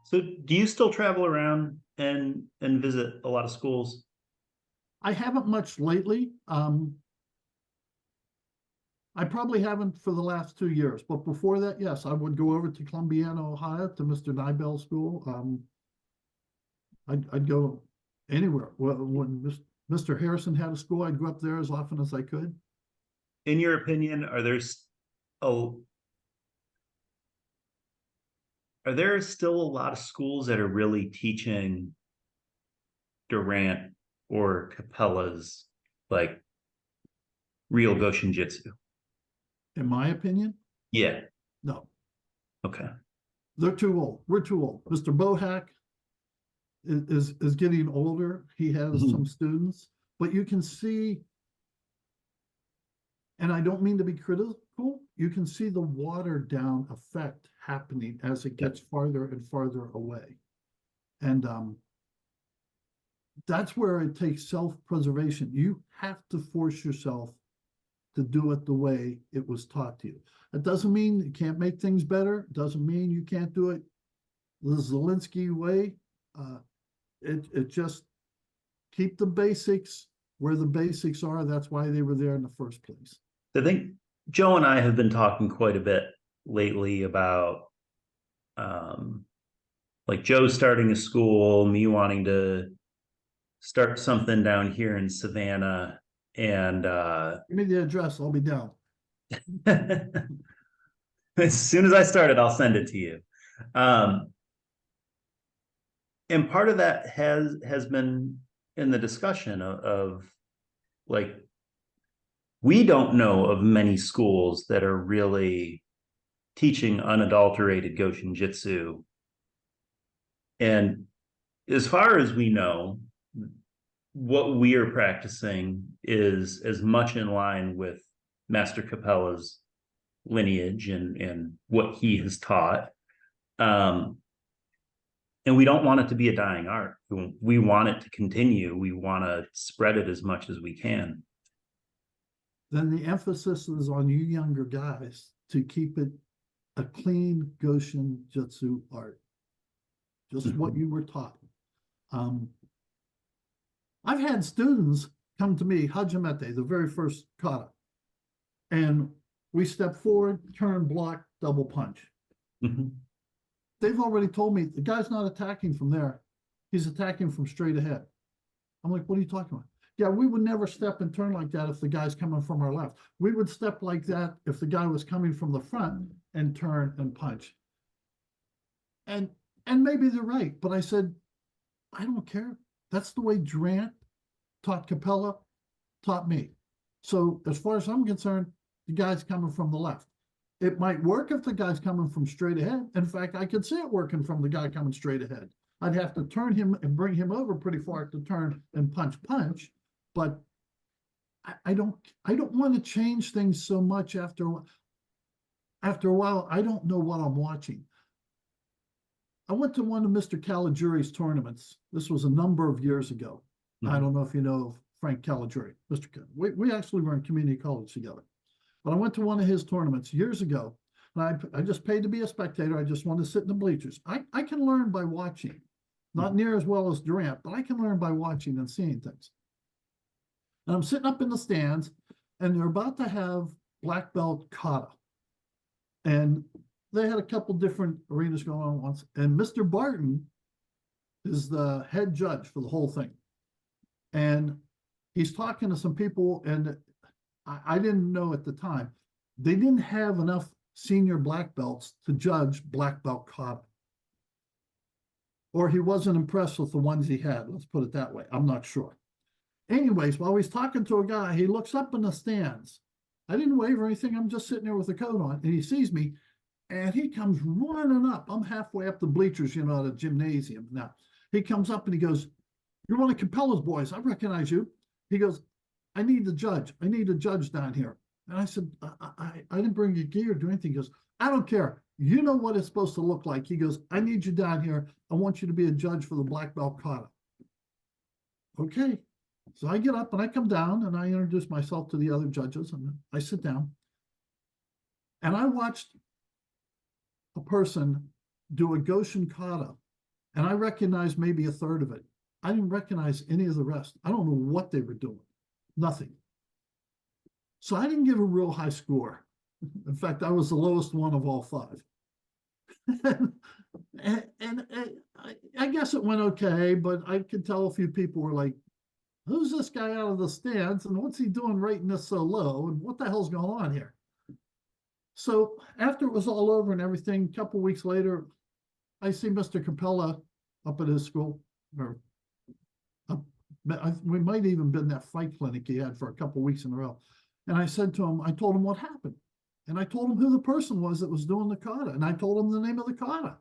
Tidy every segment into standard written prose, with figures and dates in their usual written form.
So do you still travel around and visit a lot of schools? I haven't much lately. I probably haven't for the last 2 years, but before that, yes, I would go over to Columbiana, Ohio, to Mr. Nibel's school. I'd go anywhere. When Mr. Harrison had a school, I'd go up there as often as I could. In your opinion, oh, are there still a lot of schools that are really teaching Durant or Capella's like real Goshin Jutsu? In my opinion, Yeah. no, Okay. they're too old. We're too old. Mr. Bohack is getting older. He has some students, but you can see, and I don't mean to be critical, you can see the watered down effect happening as it gets farther and farther away. And that's where it takes self-preservation. You have to force yourself to do it the way it was taught to you. It doesn't mean you can't make things better. It doesn't mean you can't do it the Zelensky way. It just keep the basics where the basics are. That's why they were there in the first place. I think Joe and I have been talking quite a bit lately about like Joe starting a school, me wanting to start something down here in Savannah, and Give me the address, I'll be down. as soon as I start it, I'll send it to you. And part of that has been in the discussion of like, we don't know of many schools that are really teaching unadulterated Goshin Jitsu. And as far as we know, what we are practicing is as much in line with Master Capella's lineage and what he has taught. And we don't want it to be a dying art. We want it to continue. We want to spread it as much as we can. Then the emphasis is on you younger guys to keep it a clean Goshin Jutsu art. Just what you were taught. I've had students come to me, Hajimete, the very first kata, and we step forward, turn, block, double punch. They've already told me the guy's not attacking from there. He's attacking from straight ahead. I'm like, what are you talking about? Yeah, we would never step and turn like that if the guy's coming from our left. We would step like that if the guy was coming from the front and turn and punch. And maybe they're right, but I said, I don't care. That's the way Durant taught Capella, taught me. So as far as I'm concerned, the guy's coming from the left. It might work if the guy's coming from straight ahead. In fact, I could see it working from the guy coming straight ahead. I'd have to turn him and bring him over pretty far to turn and punch, but I don't want to change things so much after a while. I don't know what I'm watching. I went to one of Mr. Caligiuri's tournaments. This was a number of years ago. I don't know if you know of Frank Caligiuri. We actually were in community college together. But I went to one of his tournaments years ago, and I just paid to be a spectator. I just wanted to sit in the bleachers. I can learn by watching. Not near as well as Durant, but I can learn by watching and seeing things. And I'm sitting up in the stands, and they're about to have black belt kata. And they had a couple different arenas going on once. And Mr. Barton is the head judge for the whole thing. And he's talking to some people, and I didn't know at the time, they didn't have enough senior black belts to judge black belt kata. Or he wasn't impressed with the ones he had. Let's put it that way. I'm not sure. Anyways, while he's talking to a guy, he looks up in the stands. I didn't wave or anything. I'm just sitting there with a coat on, and he sees me, and he comes running up. I'm halfway up the bleachers, you know, the gymnasium. Now, he comes up and he goes, "You're one of Capella's boys. I recognize you." He goes, "I need the judge. I need a judge down here." And I said, I didn't bring you gear or do anything. He goes, "I don't care. You know what it's supposed to look like." He goes, "I need you down here. I want you to be a judge for the black belt kata." Okay. So I get up and I come down and I introduce myself to the other judges and I sit down. And I watched a person do a Goshin kata And I recognized maybe a third of it. I didn't recognize any of the rest. I don't know what they were doing. Nothing. So I didn't give a real high score. In fact, I was the lowest one of all five. and I guess it went okay, but I could tell a few people were like, who's this guy out of the stands and what's he doing rating this so low and what the hell's going on here? So after it was all over and everything, a couple of weeks later, I see Mr. Capella up at his school, or we might even been that fight clinic he had for a couple of weeks in a row. And I said to him, I told him what happened. And I told him who the person was that was doing the kata. And I told him the name of the kata.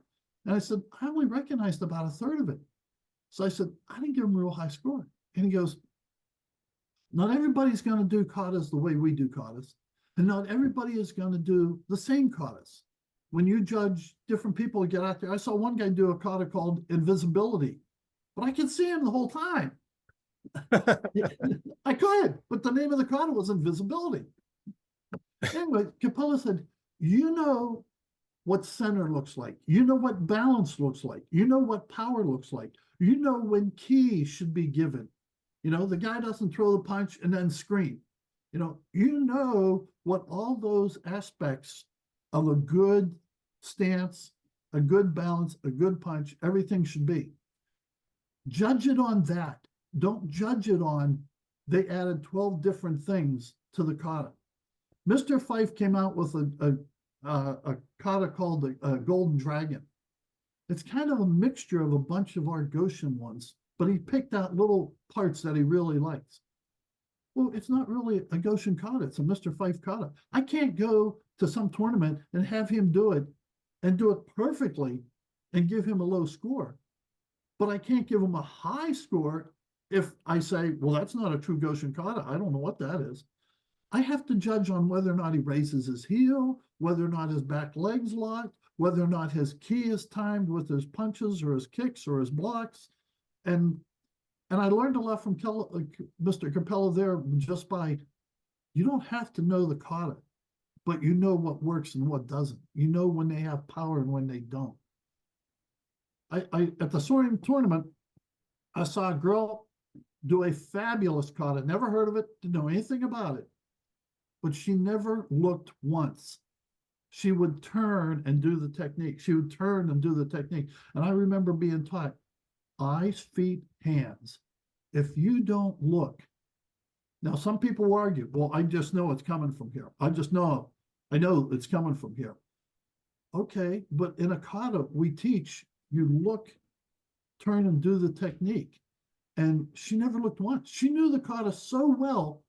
And I said, I only recognized about a third of it. So I said, I didn't give him a real high score. And he goes, not everybody's going to do katas the way we do katas. And not everybody is going to do the same katas. When you judge different people get out there, I saw one guy do a kata called invisibility, but I could see him the whole time. I could, but the name of the kata was invisibility. Anyway, Capella said, you know what center looks like. You know what balance looks like. You know what power looks like. You know when key should be given. You know, the guy doesn't throw the punch and then scream. You know what all those aspects of a good stance, a good balance, a good punch, everything should be. Judge it on that. Don't judge it on, they added 12 different things to the kata. Mr. Fife came out with a kata called the Golden Dragon. It's kind of a mixture of a bunch of our Goshin ones, but he picked out little parts that he really likes. Well, it's not really a Goshin kata, it's a Mr. Fife kata. I can't go to some tournament and have him do it and do it perfectly and give him a low score. But I can't give him a high score if I say, well, that's not a true Goshin kata. I don't know what that is. I have to judge on whether or not he raises his heel, whether or not his back leg's locked, whether or not his key is timed with his punches or his kicks or his blocks. And I learned a lot from Mr. Capella there just by, you don't have to know the kata, but you know what works and what doesn't. You know when they have power and when they don't. At the soaring tournament, I saw a girl do a fabulous kata. Never heard of it, didn't know anything about it. But she never looked once. She would turn and do the technique. She would turn and do the technique. And I remember being taught, eyes, feet, hands. If you don't look, now some people will argue, well, I just know it's coming from here. I know it's coming from here. Okay, but in a kata, we teach you look, turn, and do the technique. And she never looked once. She knew the kata so well,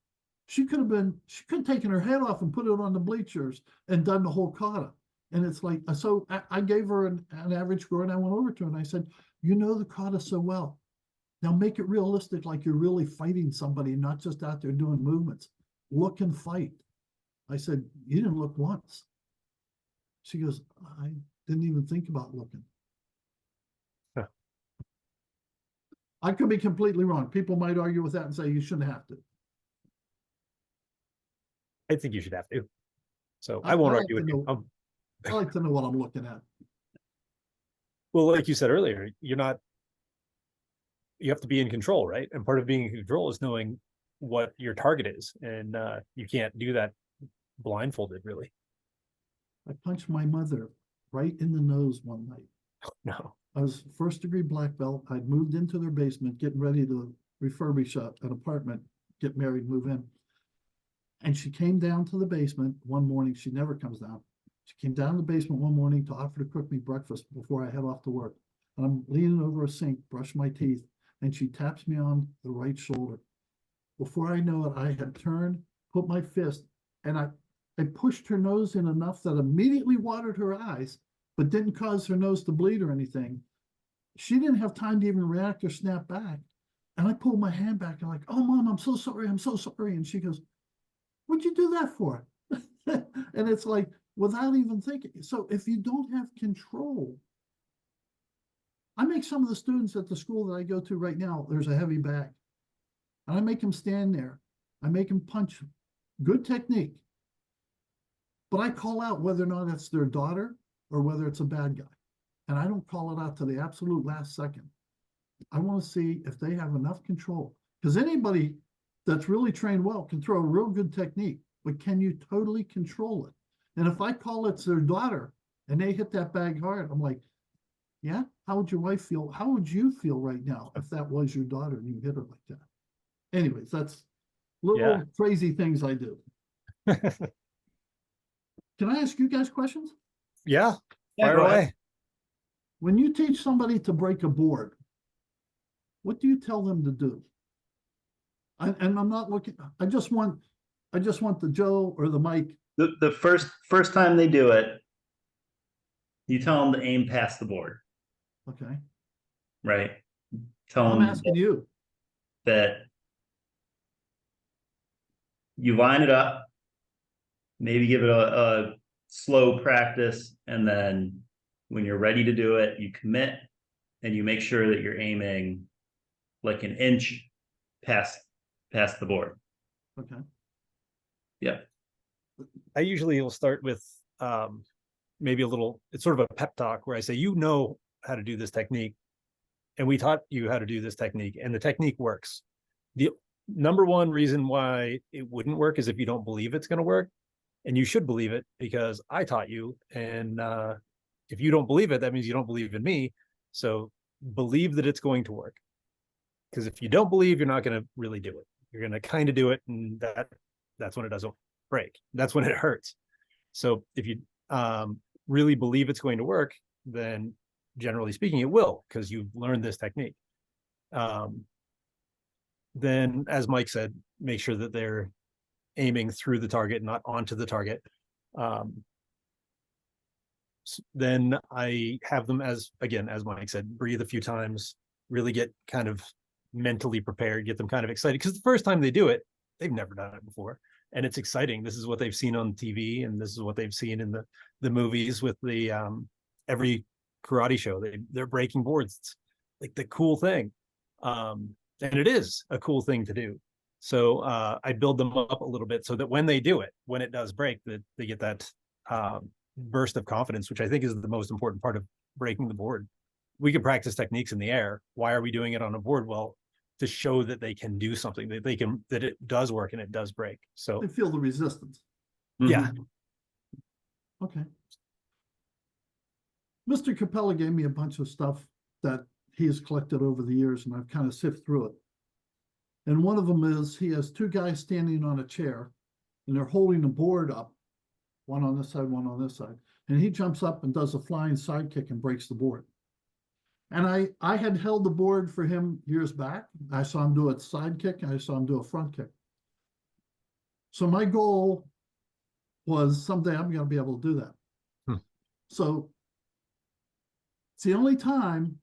she could have taken her head off and put it on the bleachers and done the whole kata. And it's like, so I gave her an average score and I went over to her and I said, you know the kata so well. Now make it realistic, like you're really fighting somebody, not just out there doing movements. Look and fight. I said, you didn't look once. She goes, I didn't even think about looking. Huh. I could be completely wrong. People might argue with that and say you shouldn't have to. I think you should have to. So I won't argue with you. I like to know what I'm looking at. Well, like you said earlier, you have to be in control, right? And part of being in control is knowing what your target is. And you can't do that blindfolded, really. I punched my mother right in the nose one night. No. I was first degree black belt. I'd moved into their basement, getting ready to refurbish an apartment, get married, move in. And she came down to the basement one morning. She never comes down. She came down to the basement one morning to offer to cook me breakfast before I head off to work. And I'm leaning over a sink, brush my teeth, and she taps me on the right shoulder. Before I know it, I had turned, put my fist, and I pushed her nose in enough that immediately watered her eyes, but didn't cause her nose to bleed or anything. She didn't have time to even react or snap back. And I pulled my hand back and like, oh, Mom, I'm so sorry. I'm so sorry. And she goes, what'd you do that for? And it's like, without even thinking. So if you don't have control, I make some of the students at the school that I go to right now, there's a heavy bag. And I make them stand there. I make them punch. Good technique. But I call out whether or not it's their daughter or whether it's a bad guy. and I don't call it out to the absolute last second. I want to see if they have enough control. Because anybody that's really trained well can throw a real good technique, but can you totally control it? And if I call it's their daughter and they hit that bag hard, I'm like, yeah, how would your wife feel? How would you feel right now if that was your daughter and you hit her like that? Anyways, that's little crazy things I do. Can I ask you guys questions? Yeah, Yeah, fire go ahead. away. When you teach somebody to break a board, what do you tell them to do? And I'm not looking, I just want the Joe or the Mike. The first time they do it, you tell them to aim past the board, Okay, right? Tell I'm them asking you. that you line it up, maybe give it a slow practice, and then when you're ready to do it, you commit and you make sure that you're aiming like an inch past the board. Okay. Yeah. I usually will start with maybe a little, it's sort of a pep talk where I say, you know how to do this technique, and we taught you how to do this technique, and the technique works. The number one reason why it wouldn't work is if you don't believe it's going to work, and you should believe it because I taught you. And if you don't believe it, that means you don't believe in me. So believe that it's going to work. Because if you don't believe, you're not going to really do it. You're going to kind of do it, and that's when it doesn't break. That's when it hurts. So if you really believe it's going to work, then generally speaking, it will, because you've learned this technique. Then, as Mike said, make sure that they're aiming through the target, not onto the target. Then I have them, as Mike said, breathe a few times, really get kind of mentally prepared, get them kind of excited, because the first time they do it, they've never done it before, and it's exciting. This is what they've seen on TV, and this is what they've seen in the movies with the every karate show. They're breaking boards. It's like the cool thing, and it is a cool thing to do. So I build them up a little bit so that when they do it, when it does break, that they get that burst of confidence, which I think is the most important part of breaking the board. We can practice techniques in the air. Why are we doing it on a board? Well, to show that they can do something, that it does work and it does break. So They feel the resistance. yeah. Okay. Mr. Capella gave me a bunch of stuff that he has collected over the years, and I've kind of sifted through it. And one of them is he has two guys standing on a chair, and they're holding a board up, one on this side, one on this side. And he jumps up and does a flying side kick and breaks the board. And I had held the board for him years back. I saw him do a side kick, and I saw him do a front kick. So my goal was someday I'm going to be able to do that. So it's the only time,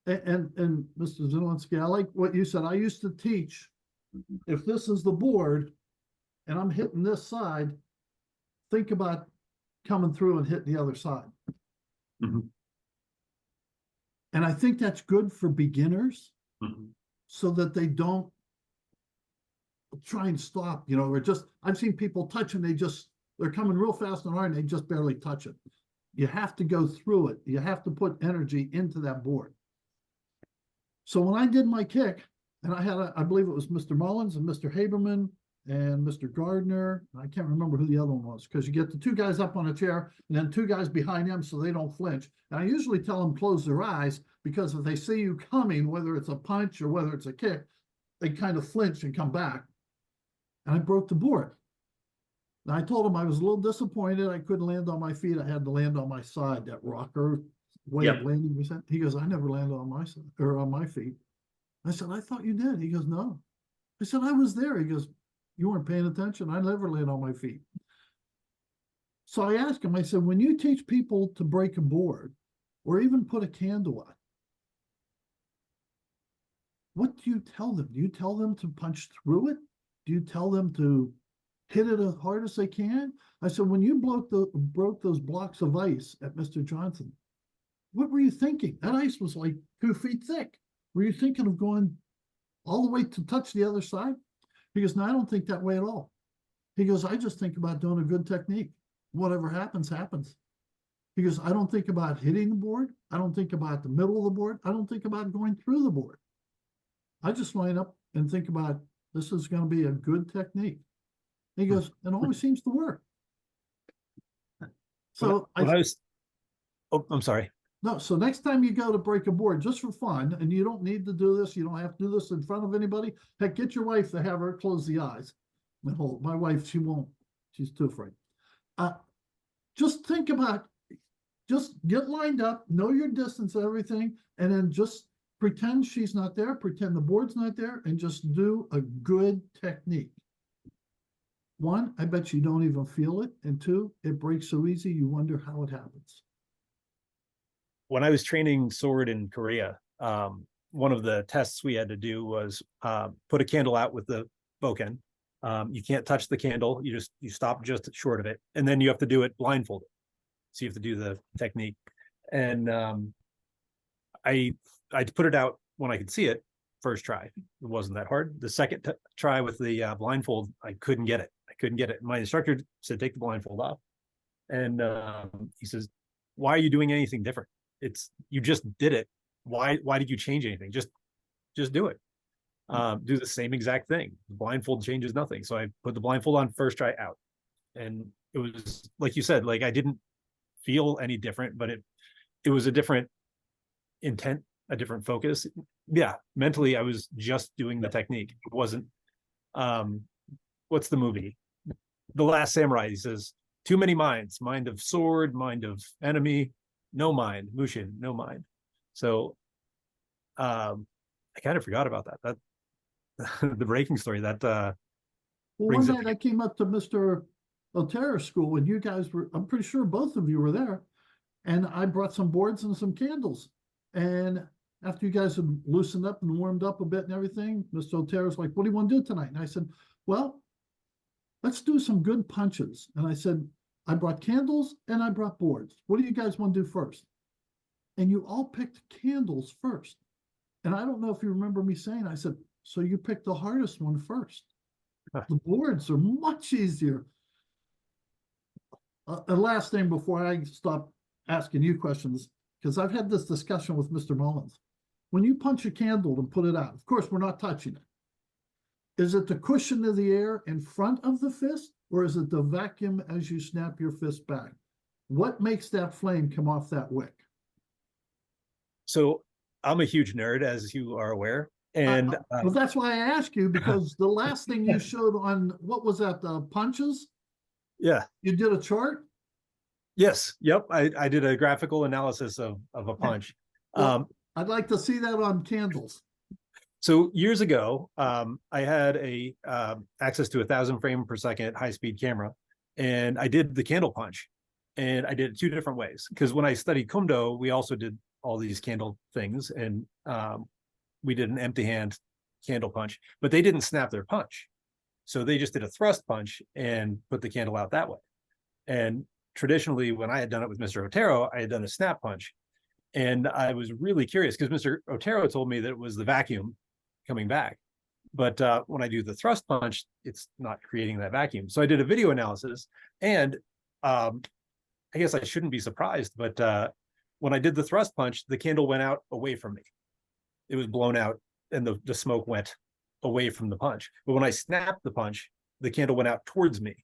and Mr. Zelensky, I like what you said. I used to teach, if this is the board and I'm hitting this side, think about coming through and hitting the other side. Mm-hmm. And I think that's good for beginners, so that they don't try and stop, or just, I've seen people touch and they're coming real fast and hard and they just barely touch it. You have to go through it. You have to put energy into that board. So when I did my kick, and I believe it was Mr. Mullins and Mr. Haberman and Mr. Gardner. I can't remember who the other one was, because you get the two guys up on a chair and then two guys behind them so they don't flinch. And I usually tell them close their eyes, because if they see you coming, whether it's a punch or whether it's a kick, they kind of flinch and come back. And I broke the board. And I told him I was a little disappointed. I couldn't land on my feet. I had to land on my side, that rocker way of landing. He goes, I never landed on my side or on my feet. I said, I thought you did. He goes, no. I said, I was there. He goes, you weren't paying attention. I never land on my feet. So I asked him, I said, when you teach people to break a board or even put a candle on, what do you tell them? Do you tell them to punch through it? Do you tell them to hit it as hard as they can? I said, when you broke those blocks of ice at Mr. Johnson, what were you thinking? That ice was like 2 feet thick. Were you thinking of going all the way to touch the other side? He goes, no, I don't think that way at all. He goes, I just think about doing a good technique. Whatever happens, happens. He goes, I don't think about hitting the board. I don't think about the middle of the board. I don't think about going through the board. I just line up and think about this is going to be a good technique. He goes, it always seems to work. So when I was, oh, I'm sorry. no, so next time you go to break a board, just for fun, and you don't need to do this, you don't have to do this in front of anybody. Heck, get your wife to have her close the eyes. And hold. My wife, she won't. She's too afraid. Just think about, just get lined up, know your distance, everything, and then just pretend she's not there, pretend the board's not there, and just do a good technique. One, I bet you don't even feel it. And two, it breaks so easy, you wonder how it happens. When I was training sword in Korea, one of the tests we had to do was put a candle out with the boken. You can't touch the candle. You stop just short of it. And then you have to do it blindfolded. So you have to do the technique. And I put it out when I could see it first try. It wasn't that hard. The second try with the blindfold, I couldn't get it. My instructor said, take the blindfold off. And he says, why are you doing anything different? You just did it. Why did you change anything? Just do it. Do the same exact thing. The blindfold changes nothing. So I put the blindfold on first try out. And it was like you said, like I didn't feel any different, but it was a different intent, a different focus. Yeah, mentally I was just doing the technique. It wasn't what's the movie? The Last Samurai. He says, too many minds, mind of sword, mind of enemy, no mind, Mushin, no mind. So I kind of forgot about that. The breaking story that well, one night I came up to Mr. Otera's school and you guys were, I'm pretty sure both of you were there. And I brought some boards and some candles. And after you guys had loosened up and warmed up a bit and everything, Mr. Otera's like, what do you want to do tonight? And I said, well, let's do some good punches. And I said, I brought candles and I brought boards. What do you guys want to do first? And you all picked candles first. And I don't know if you remember me saying, I said, so you picked the hardest one first. The boards are much easier. And last thing before I stop asking you questions, because I've had this discussion with Mr. Mullins. When you punch a candle and put it out, of course, we're not touching it. Is it the cushion of the air in front of the fist, or is it the vacuum as you snap your fist back? What makes that flame come off that wick? So I'm a huge nerd, as you are aware. And well, that's why I ask you, because the last thing you showed on, what was that, the punches? Yeah. You did a chart? Yes. Yep. I did a graphical analysis of a punch. Well, I'd like to see that on candles. So years ago, I had access to 1,000 frame per second high-speed camera, and I did the candle punch, and I did it two different ways. Because when I studied Kumdo, we also did all these candle things, and we did an empty hand candle punch, but they didn't snap their punch. So they just did a thrust punch and put the candle out that way. And traditionally, when I had done it with Mr. Otero, I had done a snap punch. And I was really curious because Mr. Otero told me that it was the vacuum coming back. But when I do the thrust punch, it's not creating that vacuum. So I did a video analysis, and I guess I shouldn't be surprised, but when I did the thrust punch, the candle went out away from me. It was blown out and the smoke went away from the punch. But when I snapped the punch, the candle went out towards me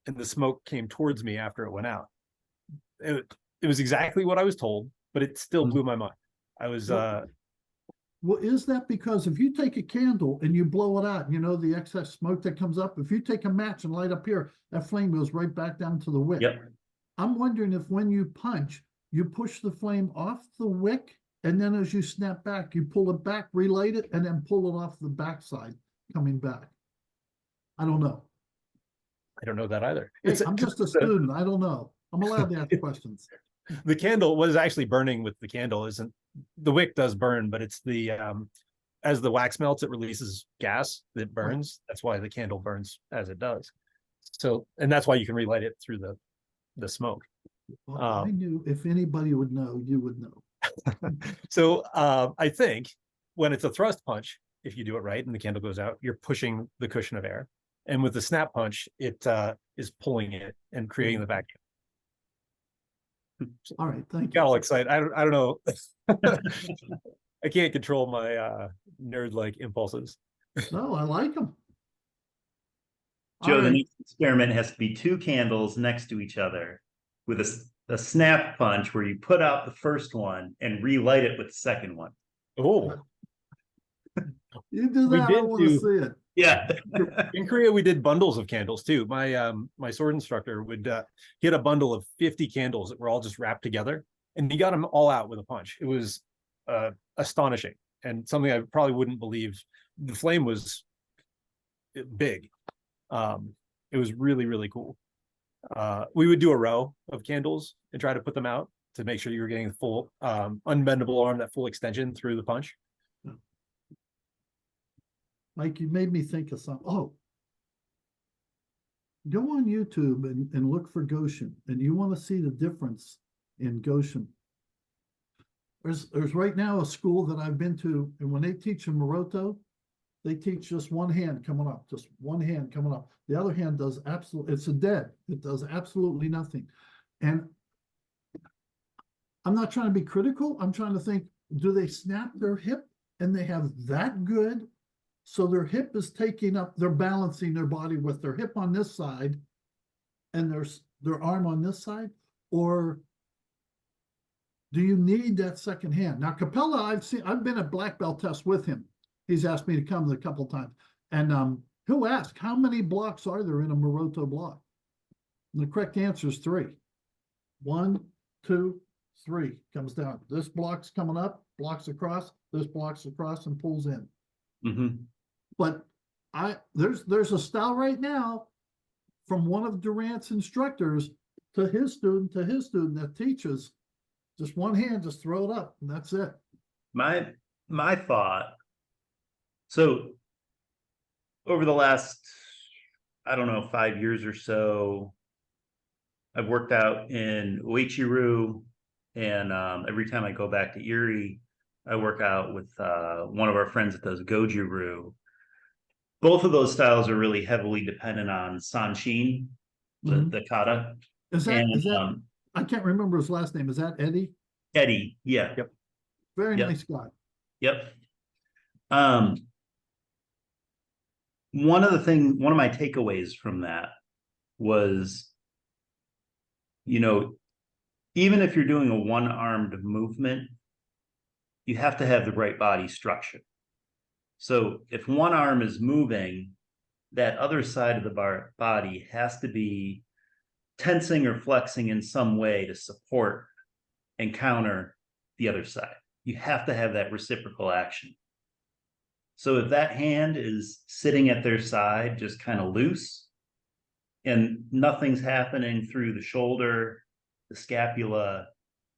and the smoke came towards me after it went out. It was exactly what I was told, but it still blew my mind. I was well, is that because if you take a candle and you blow it out, you know, the excess smoke that comes up, if you take a match and light up here, that flame goes right back down to the wick. Yep. I'm wondering if when you punch, you push the flame off the wick, and then as you snap back, you pull it back, relight it, and then pull it off the backside coming back. I don't know. I don't know that either. Hey, I'm just a student. I don't know. I'm allowed to ask questions. The candle was actually burning with the candle. The wick does burn, but it's the as the wax melts, it releases gas that burns. That's why the candle burns as it does. So, and that's why you can relight it through the smoke. Well, I knew if anybody would know, you would know. So I think when it's a thrust punch, if you do it right and the candle goes out, you're pushing the cushion of air. And with the snap punch, it is pulling it and creating the vacuum. All right, thank Got all you. excited. I don't know. I can't control my nerd-like impulses. No, I like them. Joe, All the right, next experiment has to be two candles next to each other with a snap punch where you put out the first one and relight it with the second one. Oh, you do we that, I did want to do see it. Yeah. in Korea. We did bundles of candles too. My sword instructor would he had a bundle of 50 candles that were all just wrapped together, and he got them all out with a punch. It was astonishing and something I probably wouldn't believe. The flame was big. It was really, really cool. We would do a row of candles and try to put them out to make sure you were getting the full unbendable arm, that full extension through the punch. Mike, you made me think of something. Oh, go on YouTube and look for Goshin, and you want to see the difference in Goshin. There's right now a school that I've been to, and when they teach in Maroto, they teach just one hand coming up, just one hand coming up. The other hand does absolutely, it's a dead. It does absolutely nothing. And I'm not trying to be critical. I'm trying to think, do they snap their hip and they have that good? So their hip is taking up, they're balancing their body with their hip on this side and their arm on this side? Or do you need that second hand? Now, Capella, I've been at black belt tests with him. He's asked me to come a couple times. And he'll ask, how many blocks are there in a Maroto block? And the correct answer is 3. 1, 2, 3 comes down. This block's coming up, blocks across, this blocks across and pulls in. Mm-hmm. But there's a style right now from one of Durant's instructors to his student that teaches just one hand, just throw it up, and that's it. My thought. So over the last, I don't know, 5 years or so, I've worked out in Uechi-ryu, and every time I go back to Erie, I work out with one of our friends that does Goju-ryu. Both of those styles are really heavily dependent on Sanshin, the kata. Is that I can't remember his last name. Is that Eddie? Eddie, yeah. Yep. Very Yep. nice guy. Yep. One of my takeaways from that was, even if you're doing a one-armed movement, you have to have the right body structure. So if one arm is moving, that other side of the body has to be tensing or flexing in some way to support and counter the other side. You have to have that reciprocal action. So if that hand is sitting at their side, just kind of loose, and nothing's happening through the shoulder, the scapula,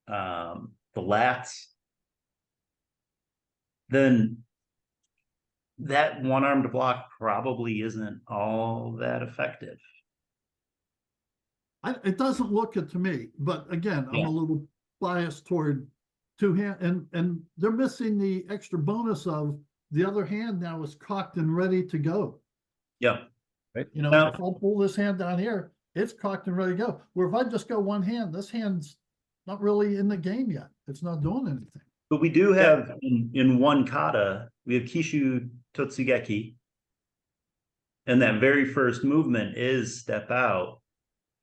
the lats, then that one-armed block probably isn't all that effective. It doesn't look it to me, but again, I'm a little biased toward two hand, and they're missing the extra bonus of the other hand now is cocked and ready to go. Yeah. Right. If I'll pull this hand down here, it's cocked and ready to go. Where if I just go one hand, this hand's not really in the game yet. It's not doing anything. But we do have in one kata, we have Kishu Totsugeki. And that very first movement is step out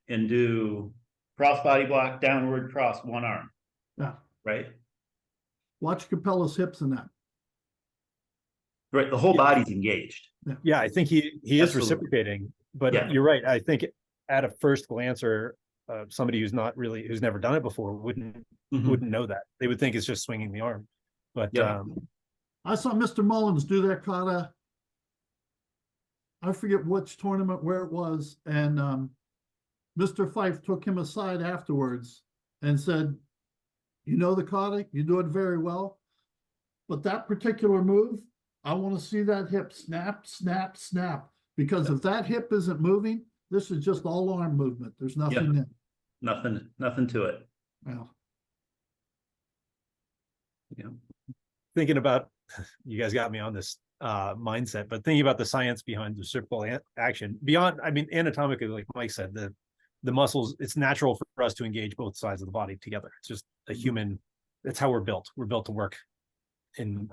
and do cross body block, downward cross, one arm. Yeah. Right? Watch Capella's hips in that. Right. The whole body's engaged. Yeah, I think he is reciprocating, but you're right. I think at a first glance, or somebody who's never done it before wouldn't know that. They would think it's just swinging the arm. But I saw Mr. Mullins do that kata. I forget which tournament where it was, and Mr. Fife took him aside afterwards and said, the kata, you do it very well, but that particular move, I want to see that hip snap, snap, snap, because if that hip isn't moving, this is just all arm movement. There's nothing in. Nothing to it. Yeah. Thinking about, you guys got me on this mindset, but thinking about the science behind the reciprocal action beyond, anatomically, like Mike said, the muscles, it's natural for us to engage both sides of the body together. It's just a human, that's how we're built. We're built to work in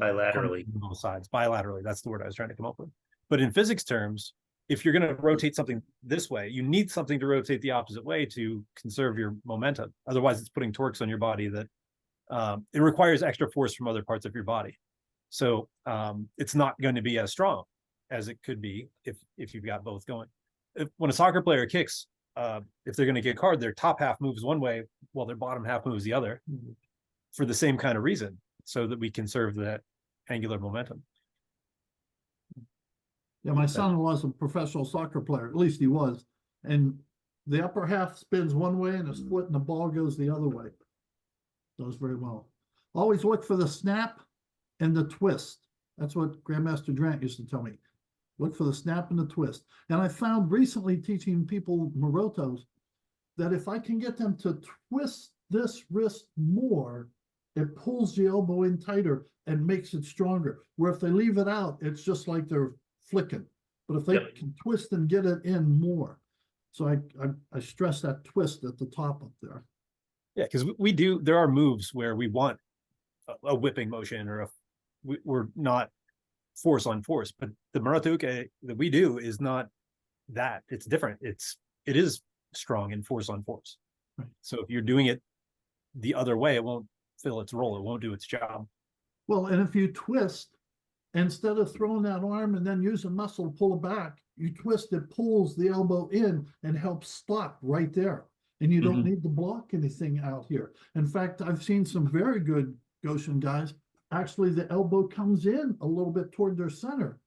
Bilaterally. both sides, bilaterally. That's the word I was trying to come up with. But in physics terms, if you're going to rotate something this way, you need something to rotate the opposite way to conserve your momentum. Otherwise, it's putting torques on your body that it requires extra force from other parts of your body. So it's not going to be as strong as it could be if you've got both going. When a soccer player kicks, if they're going to kick hard, their top half moves one way while their bottom half moves the other for the same kind of reason, so that we conserve that angular momentum. Yeah, my son-in-law's a professional soccer player, at least he was. And the upper half spins one way and his foot and the ball goes the other way. Does very well. Always look for the snap and the twist. That's what Grandmaster Durant used to tell me. Look for the snap and the twist. And I found recently teaching people Morotos that if I can get them to twist this wrist more, it pulls the elbow in tighter and makes it stronger. Where if they leave it out, it's just like they're flicking. But if they can twist and get it in more. So I stress that twist at the top up there. Yeah, because there are moves where we want a whipping motion, or we're not force on force, but the Morotoke that we do is not that. It's different. It is strong in force on force. Right. So if you're doing it the other way, it won't fill its role. It won't do its job. Well, and if you twist, instead of throwing that arm and then using muscle to pull it back, you twist, it pulls the elbow in and helps stop right there. And you don't need to block anything out here. In fact, I've seen some very good Goshin guys. Actually, the elbow comes in a little bit toward their center,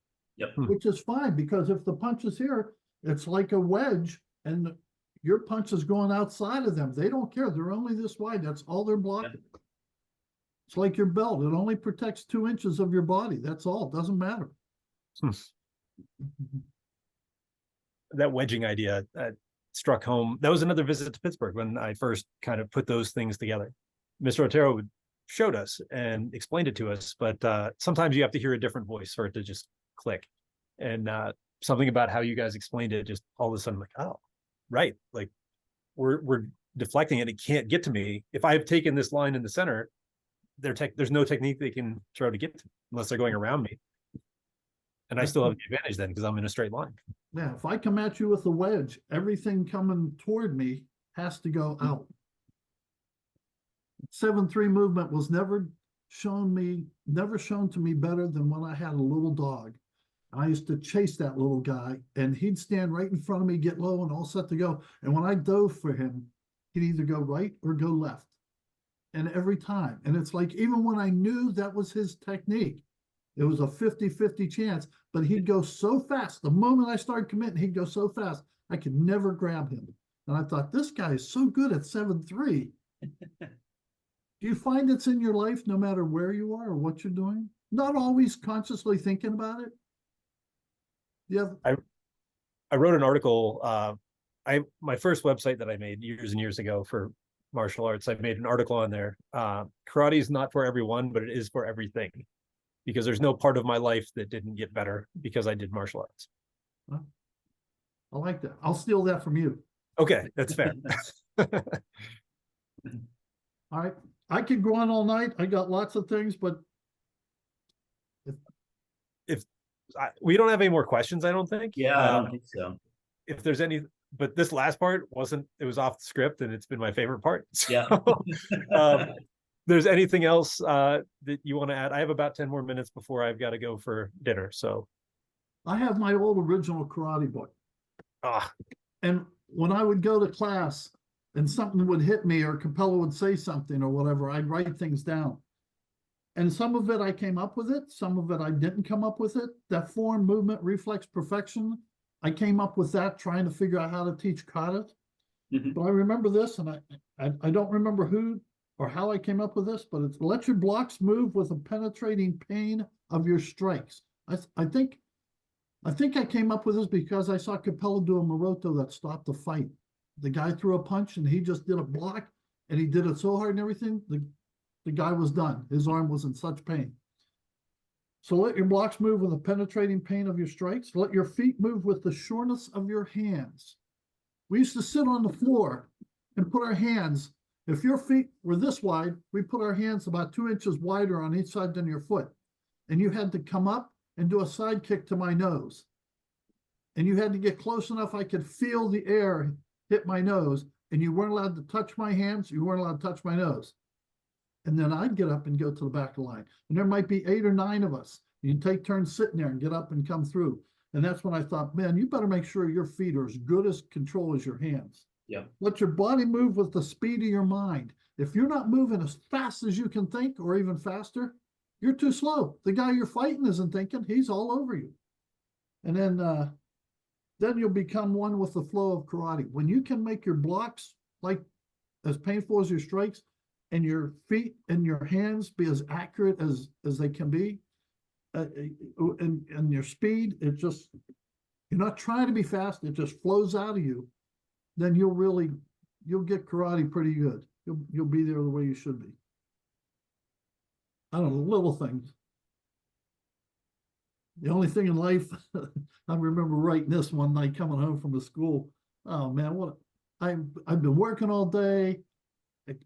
which is fine, because if the punch is here, it's like a wedge and your punch is going outside of them. They don't care. They're only this wide. That's all they're blocking. It's like your belt. It only protects 2 inches of your body. That's all. It doesn't matter. That wedging idea struck home. That was another visit to Pittsburgh when I first kind of put those things together. Mr. Otero showed us and explained it to us, but sometimes you have to hear a different voice for it to just click. And something about how you guys explained it, just all of a sudden, like, oh, right. Like we're deflecting it. It can't get to me. If I've taken this line in the center, there's no technique they can try to get to unless they're going around me. And I still have the advantage then because I'm in a straight line. Yeah, if I come at you with a wedge, everything coming toward me has to go out. 7-3 movement was never shown to me better than when I had a little dog. I used to chase that little guy, and he'd stand right in front of me, get low and all set to go. And when I dove for him, he'd either go right or go left. And every time. And it's like, even when I knew that was his technique, it was a 50-50 chance, but he'd go so fast. The moment I started committing, he'd go so fast, I could never grab him. And I thought, this guy is so good at 7-3. Do you find it's in your life, no matter where you are or what you're doing? Not always consciously thinking about it? Yeah. I wrote an article. My first website that I made years and years ago for martial arts, I made an article on there. Karate is not for everyone, but it is for everything. Because there's no part of my life that didn't get better because I did martial arts. Well, I like that. I'll steal that from you. Okay, that's fair. All right. I could go on all night. I got lots of things, but we don't have any more questions, I don't think. Yeah, I don't think so. If there's any, but this last part it was off the script and it's been my favorite part. So, Yeah. there's anything else that you want to add? I have about 10 more minutes before I've got to go for dinner. So I have my old original karate book. And when I would go to class and something would hit me or Capella would say something or whatever, I'd write things down. And some of it I came up with it. Some of it I didn't come up with it. That form, movement, reflex, perfection, I came up with that trying to figure out how to teach kata. But I remember this, and I don't remember who or how I came up with this, but it's let your blocks move with the penetrating pain of your strikes. I think I came up with this because I saw Capella do a Moroto that stopped the fight. The guy threw a punch and he just did a block and he did it so hard and everything, the guy was done. His arm was in such pain. So let your blocks move with the penetrating pain of your strikes. Let your feet move with the sureness of your hands. We used to sit on the floor and put our hands, if your feet were this wide, we put our hands about 2 inches wider on each side than your foot. And you had to come up and do a side kick to my nose. And you had to get close enough I could feel the air hit my nose. And you weren't allowed to touch my hands. You weren't allowed to touch my nose. And then I'd get up and go to the back of the line. And there might be 8 or 9 of us. You'd take turns sitting there and get up and come through. And that's when I thought, man, you better make sure your feet are as good as control as your hands. Yeah. Let your body move with the speed of your mind. If you're not moving as fast as you can think, or even faster, you're too slow. The guy you're fighting isn't thinking, he's all over you. And then you'll become one with the flow of karate. When you can make your blocks like as painful as your strikes, and your feet and your hands be as accurate as they can be, and your speed, it just, you're not trying to be fast, it just flows out of you, then you'll get karate pretty good. You'll be there the way you should be. I don't know, little things. The only thing in life, I remember writing this one night coming home from the school. Oh man, I've been working all day.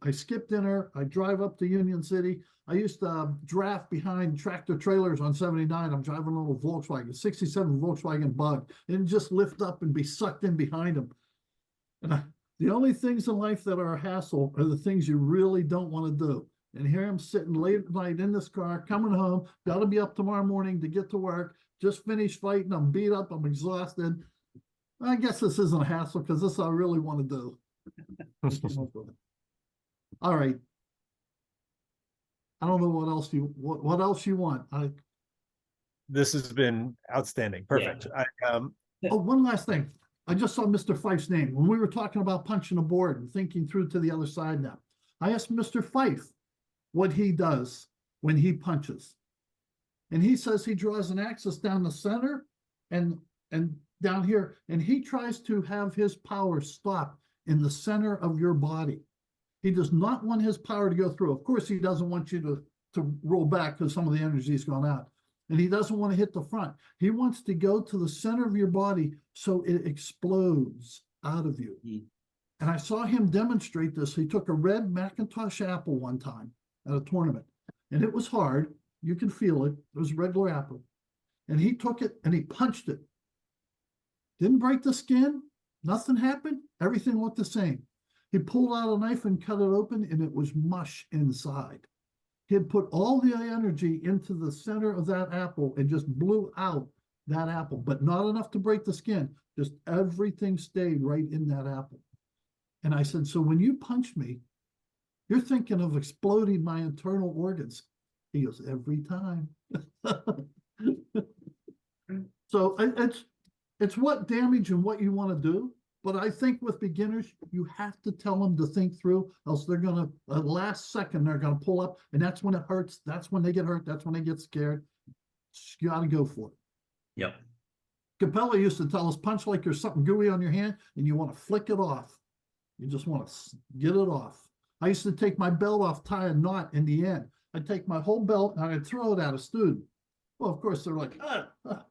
I skip dinner. I drive up to Union City. I used to draft behind tractor trailers on 79. I'm driving a little Volkswagen, 67 Volkswagen Bug, and just lift up and be sucked in behind them. And the only things in life that are a hassle are the things you really don't want to do. And here I'm sitting late at night in this car, coming home, got to be up tomorrow morning to get to work, just finished fighting, I'm beat up, I'm exhausted. I guess this isn't a hassle because this I really want to do. All right. I don't know what else you want. This has been outstanding. Perfect. Yeah. Oh, one last thing. I just saw Mr. Fife's name when we were talking about punching a board and thinking through to the other side now. I asked Mr. Fife what he does when he punches. And he says he draws an axis down the center and down here, and he tries to have his power stop in the center of your body. He does not want his power to go through. Of course, he doesn't want you to roll back because some of the energy's gone out. And he doesn't want to hit the front. He wants to go to the center of your body so it explodes out of you. Mm. And I saw him demonstrate this. He took a red Macintosh apple one time at a tournament, and it was hard. You can feel it. It was a regular apple. And he took it and he punched it. Didn't break the skin. Nothing happened. Everything looked the same. He pulled out a knife and cut it open, and it was mush inside. He had put all the energy into the center of that apple and just blew out that apple, but not enough to break the skin. Just everything stayed right in that apple. And I said, so when you punch me, you're thinking of exploding my internal organs. He goes, every time. So it's what damage and what you want to do. But I think with beginners, you have to tell them to think through, else they're going to, the last second, they're going to pull up, and that's when it hurts. That's when they get hurt. That's when they get scared. You got to go for it. Yep. Capella used to tell us, punch like there's something gooey on your hand, and you want to flick it off. You just want to get it off. I used to take my belt off, tie a knot in the end. I'd take my whole belt, and I'd throw it at a student. Well, of course, they're like, ah.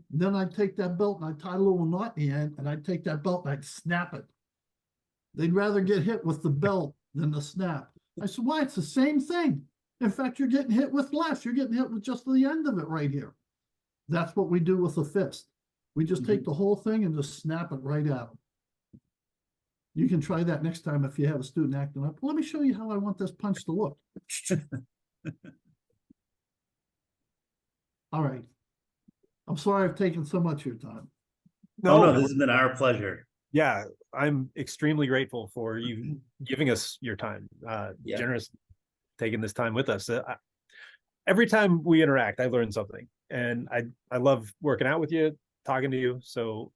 Then I'd take that belt and I'd tie a little knot in the end, and I'd take that belt and I'd snap it. They'd rather get hit with the belt than the snap. I said, why? It's the same thing. In fact, you're getting hit with less. You're getting hit with just the end of it right here. That's what we do with a fist. We just take the whole thing and just snap it right at them. You can try that next time if you have a student acting up. Let me show you how I want this punch to look. All right. I'm sorry I've taken so much of your time. No, this has been our pleasure. Yeah, I'm extremely grateful for you giving us your time, generous, taking this time with us. Every time we interact, I learn something, and I love working out with you, talking to you. So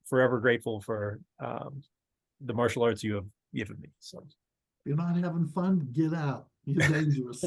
forever grateful for the martial arts you have given me. So if you're not having fun, get out. You're dangerous.